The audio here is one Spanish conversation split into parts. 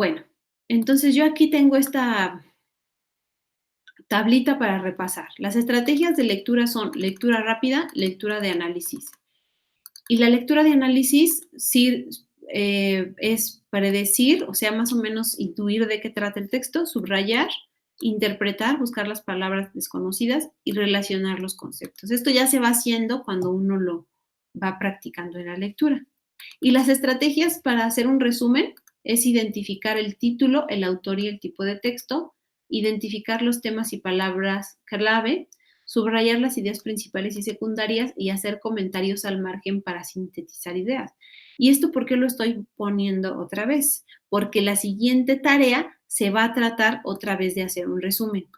Bueno, entonces yo aquí tengo esta tablita para repasar. Las estrategias de lectura son lectura rápida, lectura de análisis. Y la lectura de análisis sí, es predecir, o sea, más o menos intuir de qué trata el texto, subrayar, interpretar, buscar las palabras desconocidas y relacionar los conceptos. Esto ya se va haciendo cuando uno lo va practicando en la lectura. Y las estrategias para hacer un resumen es identificar el título, el autor y el tipo de texto, identificar los temas y palabras clave, subrayar las ideas principales y secundarias y hacer comentarios al margen para sintetizar ideas. ¿Y esto por qué lo estoy poniendo otra vez? Porque la siguiente tarea se va a tratar otra vez de hacer un resumen.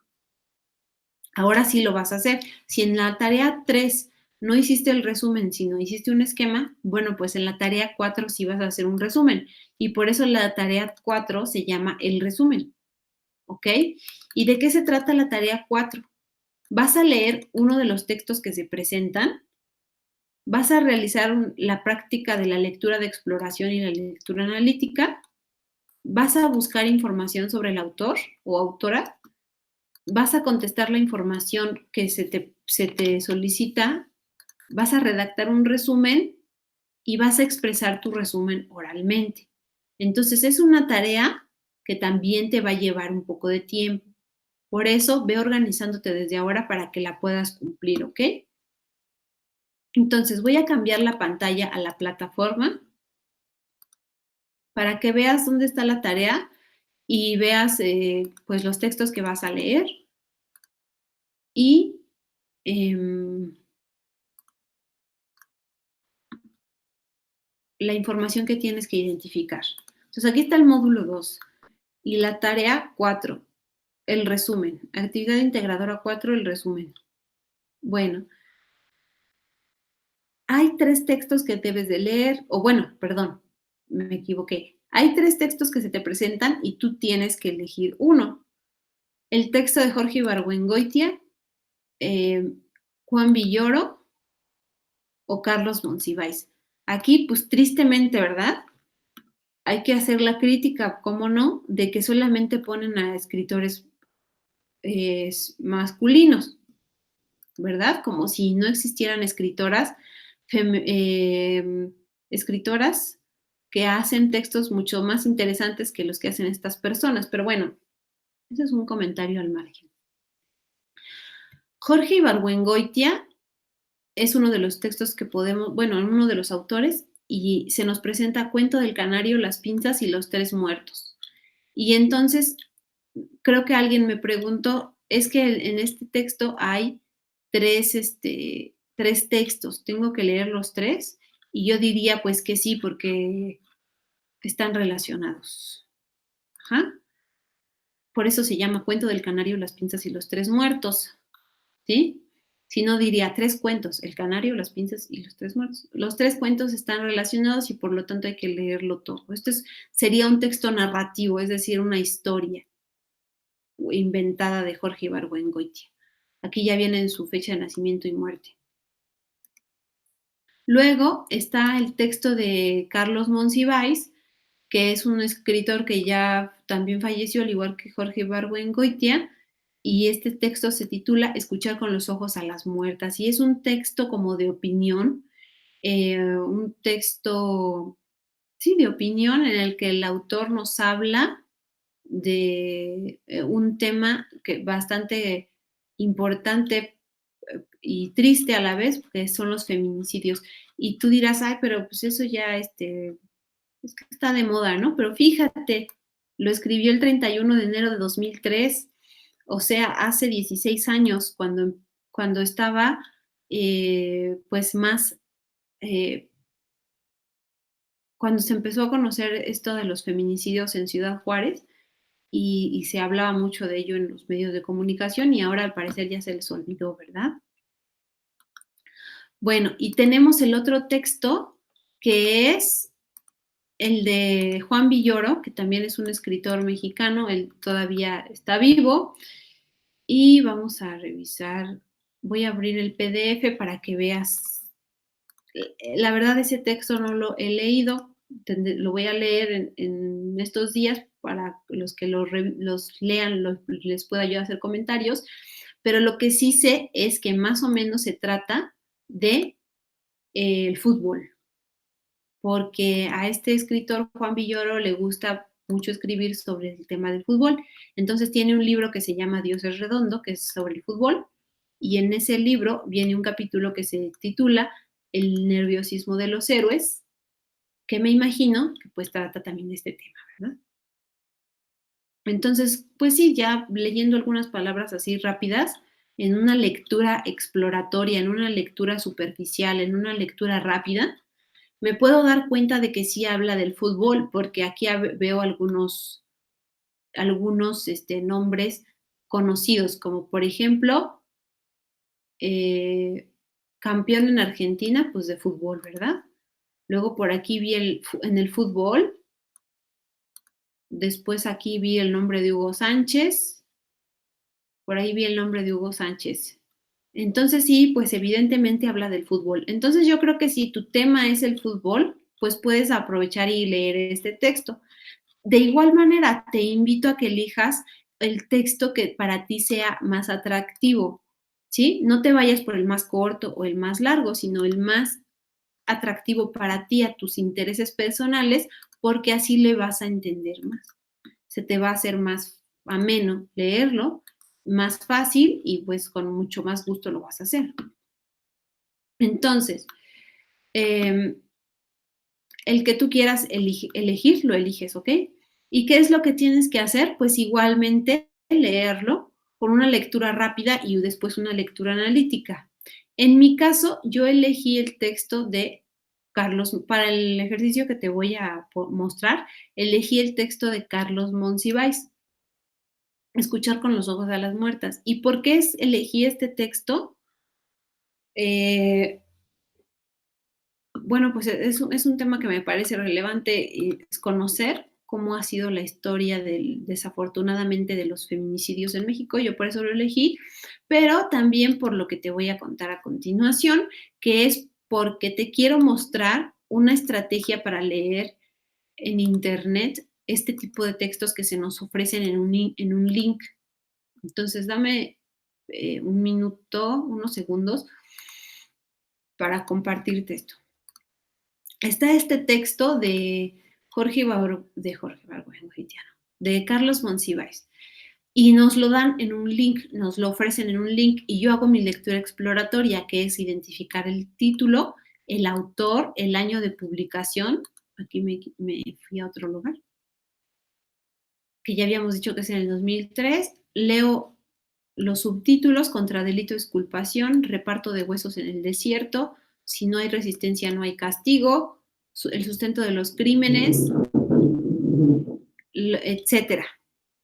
Ahora sí lo vas a hacer. Si en la tarea 3 no hiciste el resumen, sino hiciste un esquema, bueno, pues en la tarea 4 sí vas a hacer un resumen. Y por eso la tarea 4 se llama el resumen, ¿ok? ¿Y de qué se trata la tarea 4? Vas a leer uno de los textos que se presentan, vas a realizar la práctica de la lectura de exploración y la lectura analítica, vas a buscar información sobre el autor o autora, vas a contestar la información que se te solicita, vas a redactar un resumen y vas a expresar tu resumen oralmente. Entonces, es una tarea que también te va a llevar un poco de tiempo. Por eso, ve organizándote desde ahora para que la puedas cumplir, ¿ok? Entonces, voy a cambiar la pantalla a la plataforma para que veas dónde está la tarea y veas, pues, los textos que vas a leer y, em, la información que tienes que identificar. Entonces, aquí está el módulo 2 y la tarea 4, el resumen. Actividad integradora 4, el resumen. Bueno, hay 3 textos que debes de leer, o bueno, perdón, me equivoqué. Hay 3 textos que se te presentan y tú tienes que elegir uno. El texto de Jorge Ibargüengoitia, eh, Juan Villoro o Carlos Monsiváis. Aquí, pues tristemente, ¿verdad? Hay que hacer la crítica, ¿cómo no?, de que solamente ponen a escritores masculinos, ¿verdad? Como si no existieran escritoras, escritoras que hacen textos mucho más interesantes que los que hacen estas personas. Pero bueno, ese es un comentario al margen. Jorge Ibargüengoitia es uno de los textos que podemos, bueno, uno de los autores, y se nos presenta Cuento del Canario, las pinzas y los 3 muertos. Y entonces, creo que alguien me preguntó, es que en este texto hay 3, 3 textos, ¿tengo que leer los 3? Y yo diría, pues que sí, porque están relacionados. Ajá. Por eso se llama Cuento del Canario, las pinzas y los 3 muertos, ¿sí? Si no, diría 3 cuentos, el canario, las pinzas y los 3 muertos. Los 3 cuentos están relacionados y por lo tanto hay que leerlo todo. Sería un texto narrativo, es decir, una historia inventada de Jorge Ibargüengoitia. Aquí ya viene en su fecha de nacimiento y muerte. Luego está el texto de Carlos Monsiváis, que es un escritor que ya también falleció, al igual que Jorge Ibargüengoitia, y este texto se titula Escuchar con los ojos a las muertas, y es un texto como de opinión, un texto, sí, de opinión en el que el autor nos habla de un tema que bastante importante y triste a la vez, que son los feminicidios. Y tú dirás, ay, pero pues eso ya es que está de moda, ¿no? Pero fíjate, lo escribió el 31 de enero de 2003, o sea, hace 16 años, cuando estaba pues más, eh, cuando se empezó a conocer esto de los feminicidios en Ciudad Juárez, y se hablaba mucho de ello en los medios de comunicación y ahora al parecer ya se les olvidó, ¿verdad? Bueno, y tenemos el otro texto que es el de Juan Villoro, que también es un escritor mexicano, él todavía está vivo, y vamos a revisar, voy a abrir el PDF para que veas. La verdad, ese texto no lo he leído, lo voy a leer en estos días para los que los lean, les pueda yo hacer comentarios, pero lo que sí sé es que más o menos se trata de el fútbol, porque a este escritor Juan Villoro le gusta mucho escribir sobre el tema del fútbol. Entonces tiene un libro que se llama Dios es redondo, que es sobre el fútbol, y en ese libro viene un capítulo que se titula El nerviosismo de los héroes, que me imagino que pues trata también de este tema, ¿verdad? Entonces, pues sí, ya leyendo algunas palabras así rápidas, en una lectura exploratoria, en una lectura superficial, en una lectura rápida, me puedo dar cuenta de que sí habla del fútbol, porque aquí veo algunos nombres conocidos, como por ejemplo, eh, campeón en Argentina, pues de fútbol, ¿verdad? Luego por aquí vi en el fútbol, después aquí vi el nombre de Hugo Sánchez, por ahí vi el nombre de Hugo Sánchez. Entonces sí, pues evidentemente habla del fútbol. Entonces yo creo que si tu tema es el fútbol, pues puedes aprovechar y leer este texto. De igual manera, te invito a que elijas el texto que para ti sea más atractivo, ¿sí? No te vayas por el más corto o el más largo, sino el más atractivo para ti, a tus intereses personales, porque así le vas a entender más. Se te va a hacer más ameno leerlo, más fácil y pues con mucho más gusto lo vas a hacer. Entonces, eh, el que tú quieras elegir, lo eliges, ¿ok? ¿Y qué es lo que tienes que hacer? Pues igualmente leerlo con una lectura rápida y después una lectura analítica. En mi caso, yo elegí el texto de Carlos, para el ejercicio que te voy a mostrar, elegí el texto de Carlos Monsiváis, Escuchar con los ojos a las muertas. ¿Y por qué elegí este texto? Eh, Bueno, pues es un tema que me parece relevante es conocer cómo ha sido la historia desafortunadamente de los feminicidios en México. Yo por eso lo elegí, pero también por lo que te voy a contar a continuación, que es porque te quiero mostrar una estrategia para leer en Internet este tipo de textos que se nos ofrecen en un link. Entonces, dame un minuto, unos segundos para compartirte esto. Está este texto de Jorge Bargüengoitiano, de Carlos Monsiváis, y nos lo dan en un link, nos lo ofrecen en un link, y yo hago mi lectura exploratoria, que es identificar el título, el autor, el año de publicación. Aquí me fui a otro lugar, que ya habíamos dicho que es en el 2003. Leo los subtítulos: contra delito, exculpación, reparto de huesos en el desierto, si no hay resistencia no hay castigo, el sustento de los crímenes, etcétera.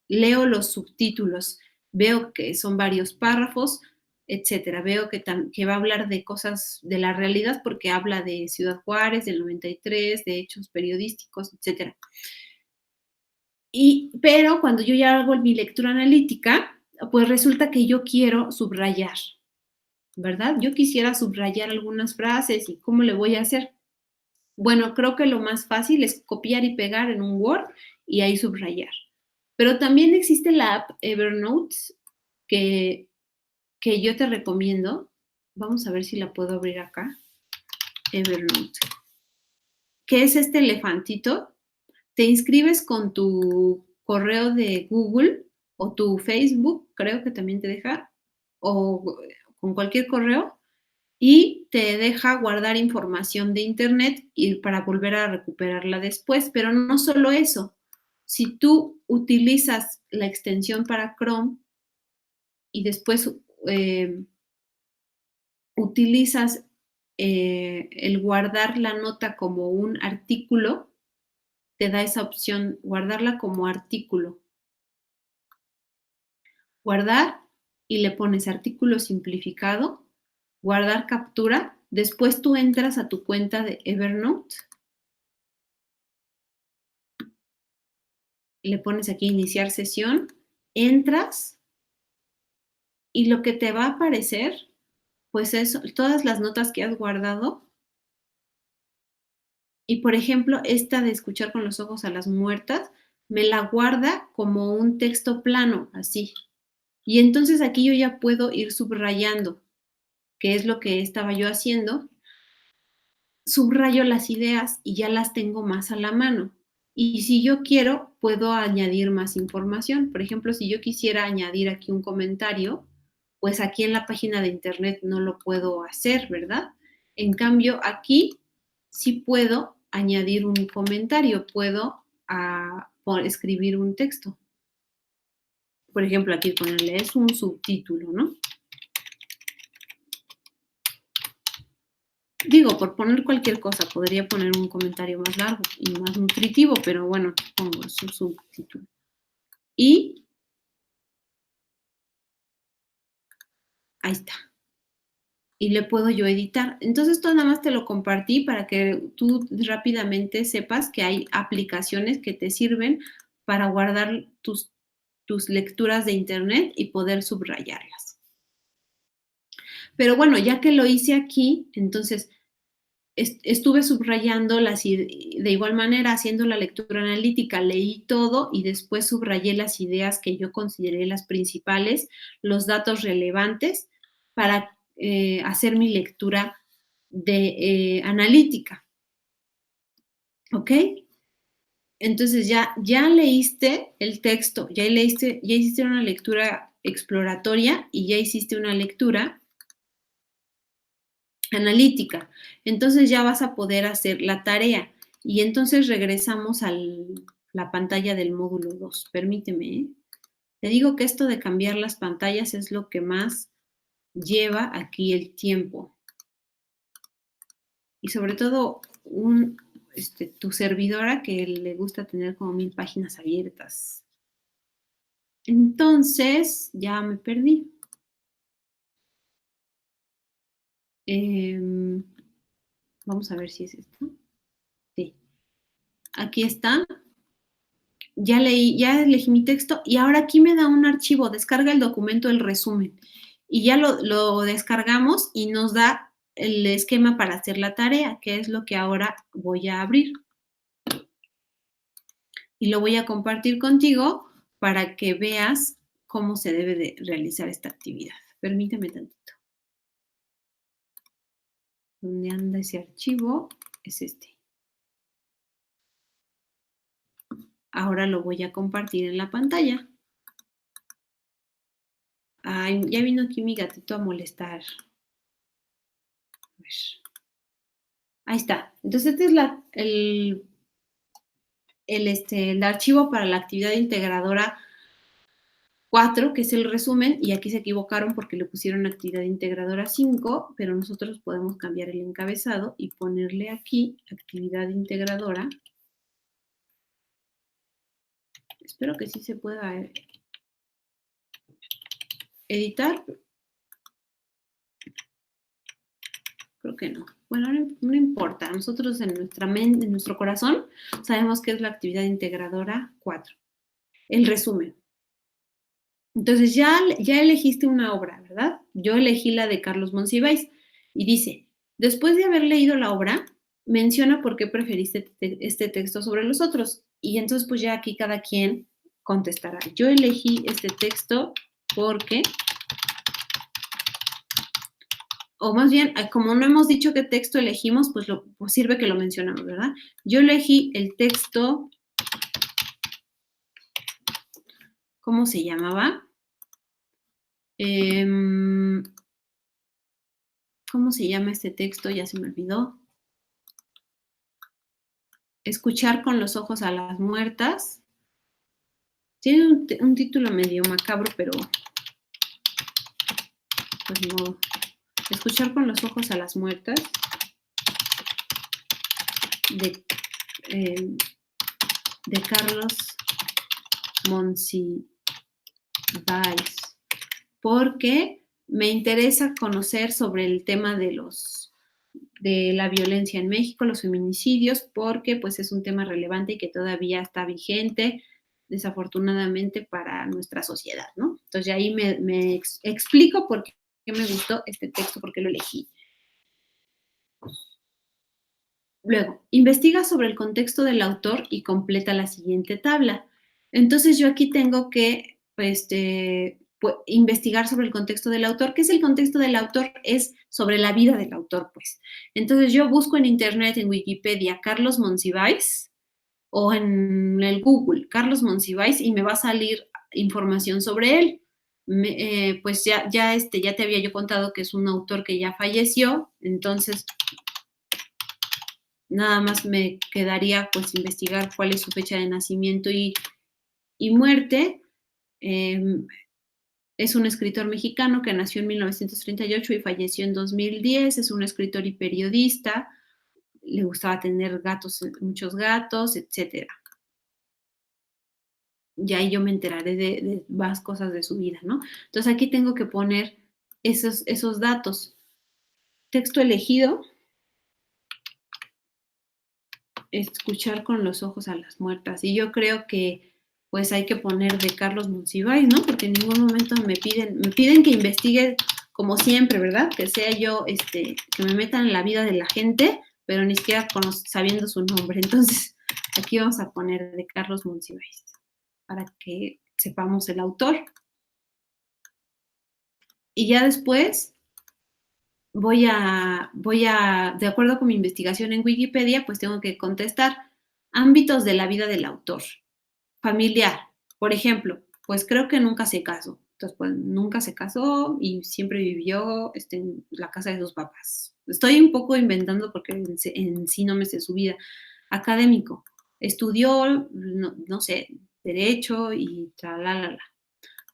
Leo los subtítulos, veo que son varios párrafos, etcétera. Veo que va a hablar de cosas de la realidad porque habla de Ciudad Juárez, del 93, de hechos periodísticos, etcétera. Pero cuando yo ya hago mi lectura analítica, pues resulta que yo quiero subrayar, ¿verdad? Yo quisiera subrayar algunas frases. ¿Y cómo le voy a hacer? Bueno, creo que lo más fácil es copiar y pegar en un Word y ahí subrayar. Pero también existe la app Evernote que, que yo te recomiendo. Vamos a ver si la puedo abrir acá. Evernote. ¿Qué es este elefantito? Te inscribes con tu correo de Google o tu Facebook, creo que también te deja, o con cualquier correo, y te deja guardar información de Internet y para volver a recuperarla después. Pero no solo eso, si tú utilizas la extensión para Chrome y después eh, utilizas el guardar la nota como un artículo, te da esa opción, guardarla como artículo. Guardar y le pones artículo simplificado, guardar captura, después tú entras a tu cuenta de Evernote, le pones aquí iniciar sesión, entras y lo que te va a aparecer, pues es todas las notas que has guardado Y, por ejemplo, esta de escuchar con los ojos a las muertas, me la guarda como un texto plano, así. Y entonces aquí yo ya puedo ir subrayando, que es lo que estaba yo haciendo. Subrayo las ideas y ya las tengo más a la mano. Y si yo quiero, puedo añadir más información. Por ejemplo, si yo quisiera añadir aquí un comentario, pues aquí en la página de internet no lo puedo hacer, ¿verdad? En cambio, aquí sí puedo añadir un comentario, puedo escribir un texto. Por ejemplo, aquí ponerle es un subtítulo, ¿no? Digo, por poner cualquier cosa, podría poner un comentario más largo y más nutritivo, pero bueno, pongo su subtítulo. Y ahí está. Y le puedo yo editar. Entonces, esto nada más te lo compartí para que tú rápidamente sepas que hay aplicaciones que te sirven para guardar tus lecturas de internet y poder subrayarlas. Pero bueno, ya que lo hice aquí, entonces estuve subrayando de igual manera, haciendo la lectura analítica, leí todo y después subrayé las ideas que yo consideré las principales, los datos relevantes para hacer mi lectura de analítica. ¿Ok? Entonces ya leíste el texto, ya hiciste una lectura exploratoria y ya hiciste una lectura analítica. Entonces ya vas a poder hacer la tarea. Y entonces regresamos a la pantalla del módulo 2. Permíteme. Te digo que esto de cambiar las pantallas es lo que más lleva aquí el tiempo. Y sobre todo tu servidora que le gusta tener como 1000 páginas abiertas. Entonces, ya me perdí. Vamos a ver si es esto. Sí. Aquí está. Ya elegí mi texto y ahora aquí me da un archivo, descarga el documento, el resumen. Y ya lo descargamos y nos da el esquema para hacer la tarea, que es lo que ahora voy a abrir. Y lo voy a compartir contigo para que veas cómo se debe de realizar esta actividad. Permíteme tantito. ¿Dónde anda ese archivo? Es este. Ahora lo voy a compartir en la pantalla. Ay, ya vino aquí mi gatito a molestar. A ver. Ahí está. Entonces, este es el archivo para la actividad integradora 4, que es el resumen, y aquí se equivocaron porque le pusieron actividad integradora 5, pero nosotros podemos cambiar el encabezado y ponerle aquí actividad integradora. Espero que sí se pueda editar. Creo que no. Bueno, no importa. Nosotros en nuestra mente, en nuestro corazón, sabemos que es la actividad integradora 4. El resumen. Entonces ya elegiste una obra, ¿verdad? Yo elegí la de Carlos Monsiváis y dice, después de haber leído la obra, menciona por qué preferiste este texto sobre los otros. Y entonces pues ya aquí cada quien contestará. Yo elegí este texto porque, o más bien, como no hemos dicho qué texto elegimos, pues sirve que lo mencionamos, ¿verdad? Yo elegí el texto, ¿cómo se llamaba? ¿Cómo se llama este texto? Ya se me olvidó. Escuchar con los ojos a las muertas. Tiene un título medio macabro, pero pues no. Escuchar con los ojos a las muertas de Carlos Monsiváis, porque me interesa conocer sobre el tema de la violencia en México, los feminicidios, porque pues es un tema relevante y que todavía está vigente, desafortunadamente, para nuestra sociedad, ¿no? Entonces ahí me explico por qué me gustó este texto, por qué lo elegí. Luego, investiga sobre el contexto del autor y completa la siguiente tabla. Entonces, yo aquí tengo que, investigar sobre el contexto del autor. ¿Qué es el contexto del autor? Es sobre la vida del autor, pues. Entonces, yo busco en internet, en Wikipedia, Carlos Monsiváis o en el Google, Carlos Monsiváis, y me va a salir información sobre él. Pues ya te había yo contado que es un autor que ya falleció, entonces nada más me quedaría pues investigar cuál es su fecha de nacimiento y muerte. Eh, es un escritor mexicano que nació en 1938 y falleció en 2010. Es un escritor y periodista. Le gustaba tener gatos, muchos gatos, etcétera. Y ahí yo me enteraré de más cosas de su vida, ¿no? Entonces aquí tengo que poner esos datos. Texto elegido, escuchar con los ojos a las muertas. Y yo creo que pues hay que poner de Carlos Monsiváis, ¿no? Porque en ningún momento me piden que investigue como siempre, ¿verdad? Que sea yo, que me metan en la vida de la gente, pero ni siquiera sabiendo su nombre. Entonces, aquí vamos a poner de Carlos Monsiváis, para que sepamos el autor. Y ya después de acuerdo con mi investigación en Wikipedia, pues tengo que contestar ámbitos de la vida del autor. Familiar, por ejemplo, pues creo que nunca se casó. Entonces, pues nunca se casó y siempre vivió en la casa de sus papás. Estoy un poco inventando porque en sí no me sé su vida. Académico, estudió, no sé, derecho y la.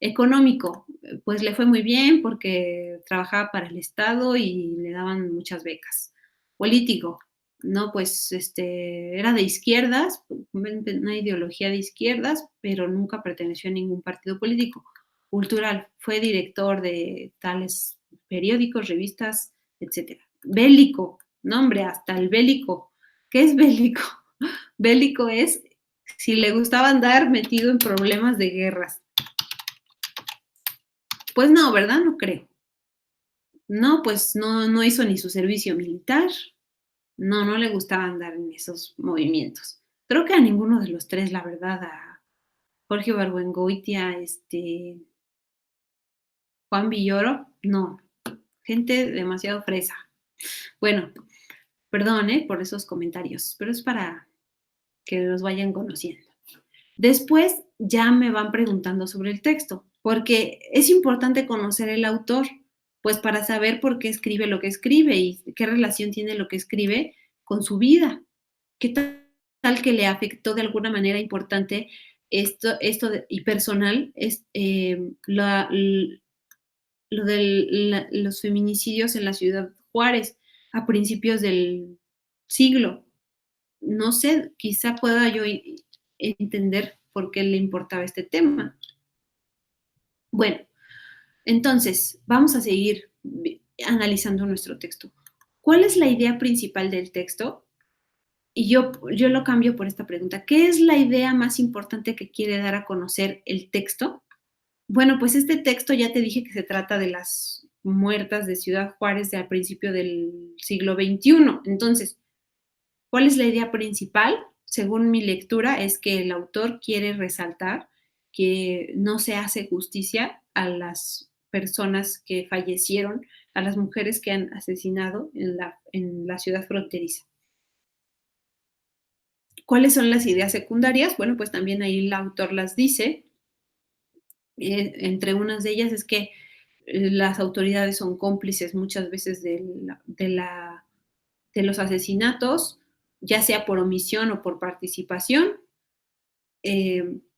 Económico, pues le fue muy bien porque trabajaba para el Estado y le daban muchas becas. Político, no, pues era de izquierdas, una ideología de izquierdas, pero nunca perteneció a ningún partido político. Cultural, fue director de tales periódicos, revistas, etcétera. Bélico, no hombre, hasta el bélico. ¿Qué es bélico? Bélico es si le gustaba andar metido en problemas de guerras. Pues no, ¿verdad? No creo. No, pues no hizo ni su servicio militar. No le gustaba andar en esos movimientos. Creo que a ninguno de los tres, la verdad, a Jorge Ibargüengoitia, Juan Villoro, no. Gente demasiado fresa. Bueno, perdón, por esos comentarios, pero es para que los vayan conociendo. Después ya me van preguntando sobre el texto, porque es importante conocer el autor, pues para saber por qué escribe lo que escribe y qué relación tiene lo que escribe con su vida. ¿Qué tal que le afectó de alguna manera importante y personal lo de los feminicidios en la ciudad Juárez a principios del siglo? No sé, quizá pueda yo entender por qué le importaba este tema. Bueno, entonces vamos a seguir analizando nuestro texto. ¿Cuál es la idea principal del texto? Y yo lo cambio por esta pregunta. ¿Qué es la idea más importante que quiere dar a conocer el texto? Bueno, pues este texto ya te dije que se trata de las muertas de Ciudad Juárez al principio del siglo XXI. Entonces, ¿cuál es la idea principal? Según mi lectura, es que el autor quiere resaltar que no se hace justicia a las personas que fallecieron, a las mujeres que han asesinado en la ciudad fronteriza. ¿Cuáles son las ideas secundarias? Bueno, pues también ahí el autor las dice. Entre unas de ellas es que las autoridades son cómplices muchas veces de los asesinatos, ya sea por omisión o por participación,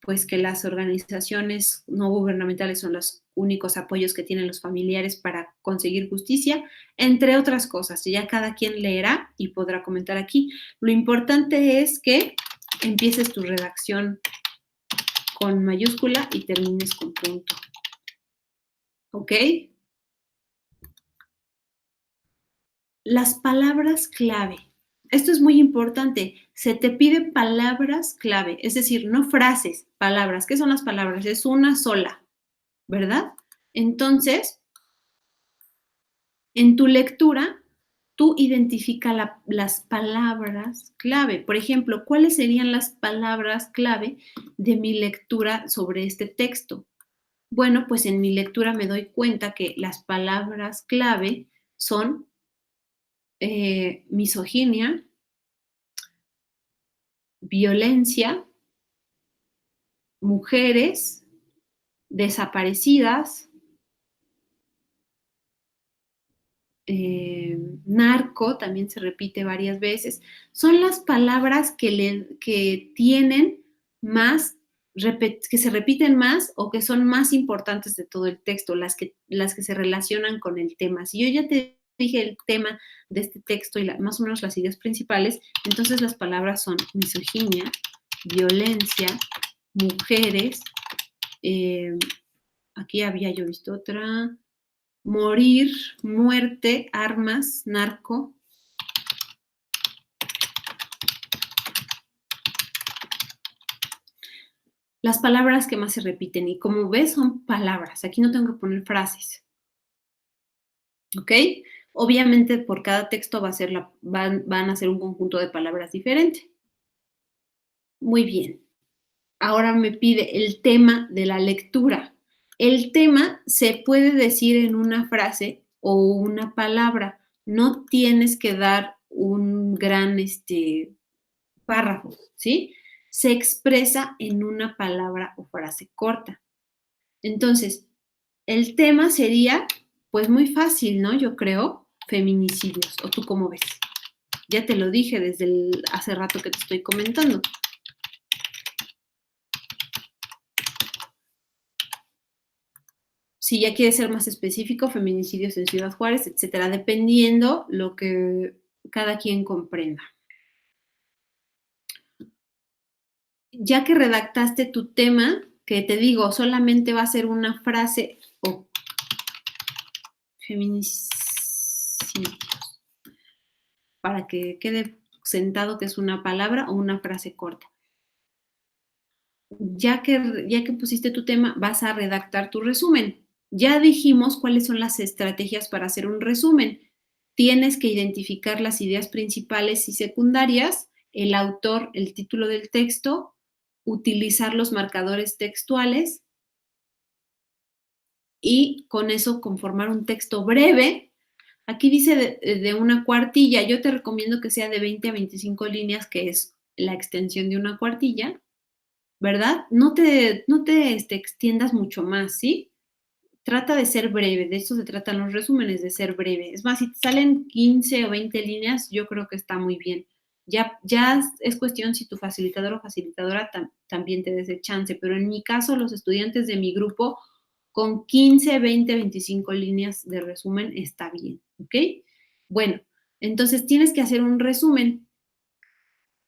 pues que las organizaciones no gubernamentales son los únicos apoyos que tienen los familiares para conseguir justicia, entre otras cosas. Ya cada quien leerá y podrá comentar aquí. Lo importante es que empieces tu redacción con mayúscula y termines con punto. ¿Ok? Las palabras clave. Esto es muy importante. Se te pide palabras clave, es decir, no frases, palabras. ¿Qué son las palabras? Es una sola, ¿verdad? Entonces, en tu lectura, tú identifica las palabras clave. Por ejemplo, ¿cuáles serían las palabras clave de mi lectura sobre este texto? Bueno, pues en mi lectura me doy cuenta que las palabras clave son misoginia, violencia, mujeres, desaparecidas, narco, también se repite varias veces. Son las palabras que tienen más, que se repiten más o que son más importantes de todo el texto, las que se relacionan con el tema. Si yo ya te dije el tema de este texto y más o menos las ideas principales, entonces las palabras son misoginia, violencia, mujeres, aquí había yo visto otra, morir, muerte, armas, narco. Las palabras que más se repiten y como ves son palabras, aquí no tengo que poner frases, ¿ok? Obviamente por cada texto van a ser un conjunto de palabras diferente. Muy bien. Ahora me pide el tema de la lectura. El tema se puede decir en una frase o una palabra. No tienes que dar un gran párrafo, ¿sí? Se expresa en una palabra o frase corta. Entonces, el tema sería, pues muy fácil, ¿no? Yo creo, feminicidios. ¿O tú cómo ves? Ya te lo dije desde hace rato que te estoy comentando. Si ya quieres ser más específico, feminicidios en Ciudad Juárez, etcétera, dependiendo lo que cada quien comprenda. Ya que redactaste tu tema, que te digo, solamente va a ser una frase o feminicidios, para que quede sentado que es una palabra o una frase corta. Ya que pusiste tu tema, vas a redactar tu resumen. Ya dijimos cuáles son las estrategias para hacer un resumen. Tienes que identificar las ideas principales y secundarias, el autor, el título del texto, utilizar los marcadores textuales y con eso conformar un texto breve. Aquí dice de una cuartilla. Yo te recomiendo que sea de 20 a 25 líneas, que es la extensión de una cuartilla, ¿verdad? No te extiendas mucho más, ¿sí? Trata de ser breve, de eso se tratan los resúmenes, de ser breve. Es más, si te salen 15 o 20 líneas, yo creo que está muy bien. Ya es cuestión si tu facilitador o facilitadora también te des el chance, pero en mi caso, los estudiantes de mi grupo, con 15, 20, 25 líneas de resumen está bien, ¿ok? Bueno, entonces tienes que hacer un resumen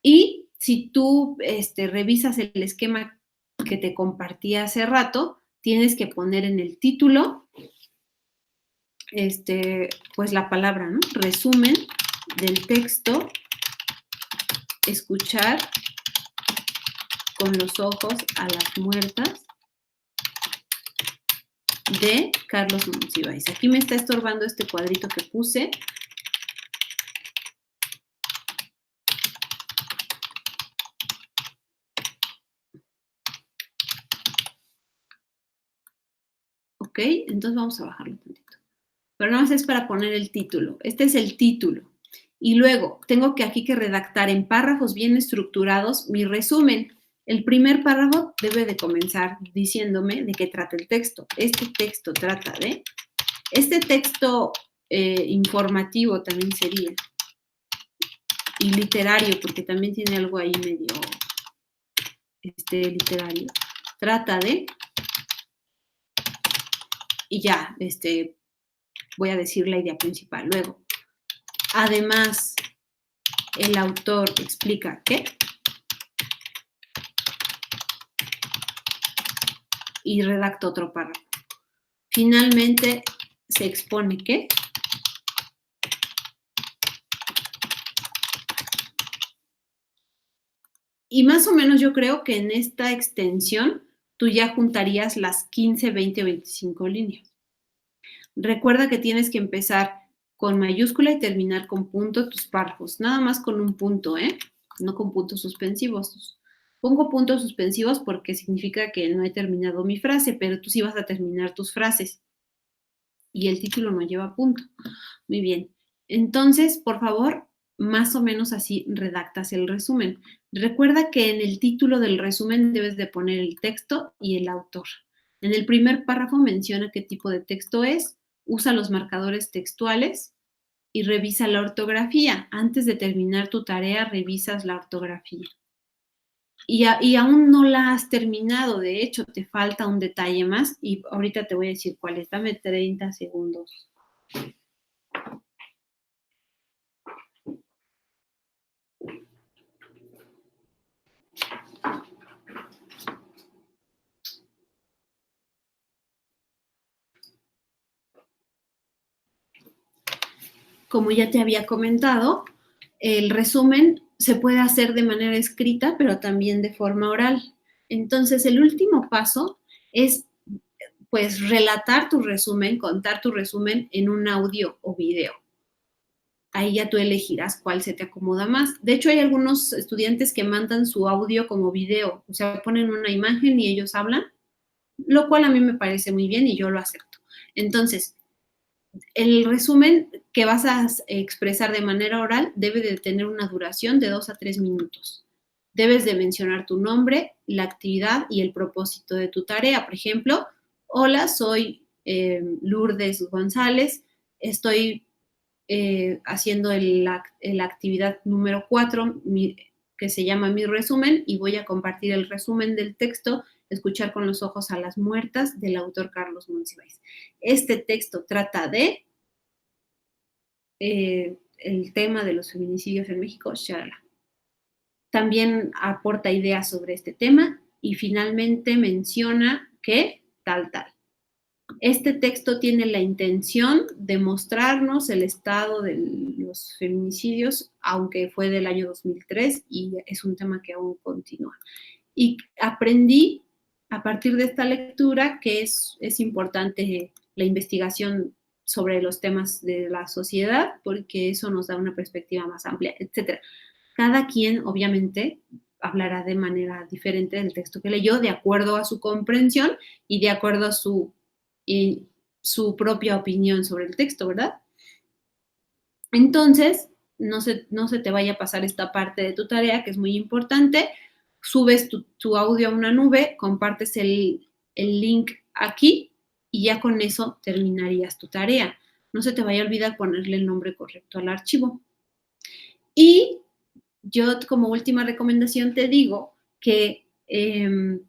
y si tú revisas el esquema que te compartí hace rato, tienes que poner en el título, pues la palabra, ¿no? Resumen del texto, escuchar con los ojos a las muertas de Carlos Monsiváis. Aquí me está estorbando este cuadrito que puse. Ok, entonces vamos a bajarlo un tantito. Pero nada más es para poner el título. Este es el título. Y luego tengo que aquí que redactar en párrafos bien estructurados mi resumen. El primer párrafo debe de comenzar diciéndome de qué trata el texto. Este texto trata de... Este texto informativo también sería. Y literario, porque también tiene algo ahí medio literario. Trata de... Y ya, voy a decir la idea principal. Luego, además, el autor explica qué y redacta otro párrafo. Finalmente, se expone qué y más o menos yo creo que en esta extensión tú ya juntarías las 15, 20 o 25 líneas. Recuerda que tienes que empezar con mayúscula y terminar con punto tus párrafos. Nada más con un punto, no con puntos suspensivos. Pongo puntos suspensivos porque significa que no he terminado mi frase, pero tú sí vas a terminar tus frases. Y el título no lleva punto. Muy bien. Entonces, por favor, más o menos así redactas el resumen. Recuerda que en el título del resumen debes de poner el texto y el autor. En el primer párrafo menciona qué tipo de texto es, usa los marcadores textuales y revisa la ortografía. Antes de terminar tu tarea, revisas la ortografía. Y aún no la has terminado, de hecho, te falta un detalle más y ahorita te voy a decir cuál es. Dame 30 segundos. Como ya te había comentado, el resumen se puede hacer de manera escrita, pero también de forma oral. Entonces, el último paso es, pues, relatar tu resumen, contar tu resumen en un audio o video. Ahí ya tú elegirás cuál se te acomoda más. De hecho, hay algunos estudiantes que mandan su audio como video, o sea, ponen una imagen y ellos hablan, lo cual a mí me parece muy bien y yo lo acepto. Entonces, el resumen que vas a expresar de manera oral debe de tener una duración de 2 a 3 minutos. Debes de mencionar tu nombre, la actividad y el propósito de tu tarea. Por ejemplo, hola, soy Lourdes González, estoy haciendo la actividad número 4, que se llama Mi resumen, y voy a compartir el resumen del texto Escuchar con los ojos a las muertas, del autor Carlos Monsiváis. Este texto trata de el tema de los feminicidios en México, shalala. También aporta ideas sobre este tema y finalmente menciona que tal. Este texto tiene la intención de mostrarnos el estado de los feminicidios, aunque fue del año 2003 y es un tema que aún continúa. Y aprendí a partir de esta lectura que es importante la investigación sobre los temas de la sociedad, porque eso nos da una perspectiva más amplia, etc. Cada quien, obviamente, hablará de manera diferente del texto que leyó, de acuerdo a su comprensión y de acuerdo a su propia opinión sobre el texto, ¿verdad? Entonces, no se te vaya a pasar esta parte de tu tarea, que es muy importante. Subes tu audio a una nube, compartes el link aquí y ya con eso terminarías tu tarea. No se te vaya a olvidar ponerle el nombre correcto al archivo. Y yo como última recomendación te digo que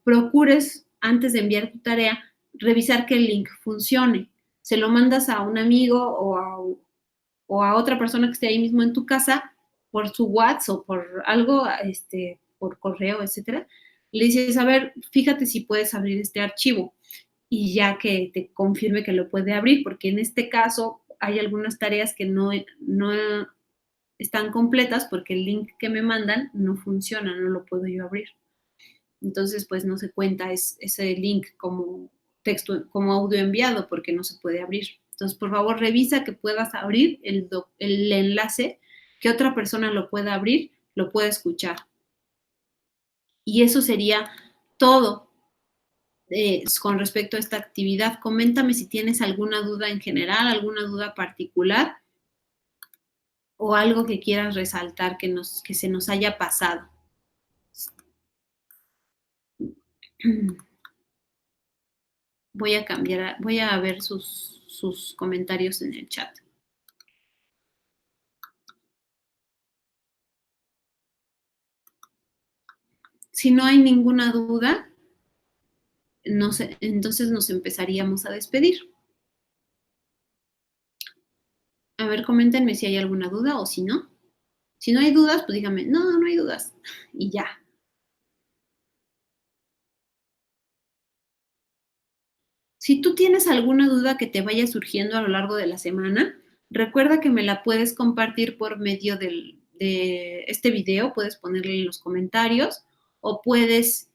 procures antes de enviar tu tarea revisar que el link funcione. Se lo mandas a un amigo o a otra persona que esté ahí mismo en tu casa por su WhatsApp o por algo, por correo, etcétera. Le dices, a ver, fíjate si puedes abrir este archivo y ya que te confirme que lo puede abrir, porque en este caso hay algunas tareas que no están completas porque el link que me mandan no funciona, no lo puedo yo abrir. Entonces, pues no se cuenta ese link como texto, como audio enviado porque no se puede abrir. Entonces, por favor, revisa que puedas abrir el enlace, que otra persona lo pueda abrir, lo pueda escuchar. Y eso sería todo con respecto a esta actividad. Coméntame si tienes alguna duda en general, alguna duda particular o algo que quieras resaltar que se nos haya pasado. Voy a ver sus comentarios en el chat. Si no hay ninguna duda, entonces nos empezaríamos a despedir. A ver, coméntenme si hay alguna duda o si no. Si no hay dudas, pues díganme, no hay dudas. Y ya. Si tú tienes alguna duda que te vaya surgiendo a lo largo de la semana, recuerda que me la puedes compartir por medio de este video, puedes ponerle en los comentarios o puedes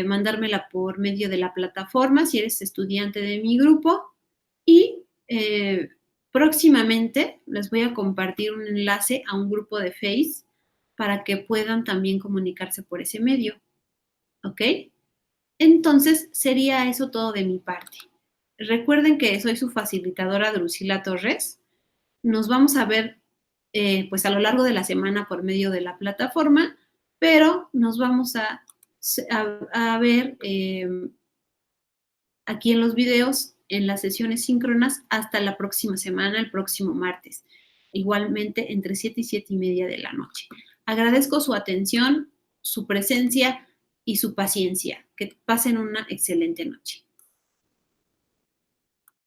mandármela por medio de la plataforma si eres estudiante de mi grupo y Próximamente les voy a compartir un enlace a un grupo de Face para que puedan también comunicarse por ese medio, ¿ok? Entonces, sería eso todo de mi parte. Recuerden que soy su facilitadora Drusila Torres. Nos vamos a ver pues a lo largo de la semana por medio de la plataforma, pero nos vamos a ver aquí en los videos, en las sesiones síncronas, hasta la próxima semana, el próximo martes, igualmente entre 7 y 7 y media de la noche. Agradezco su atención, su presencia y su paciencia. Que pasen una excelente noche.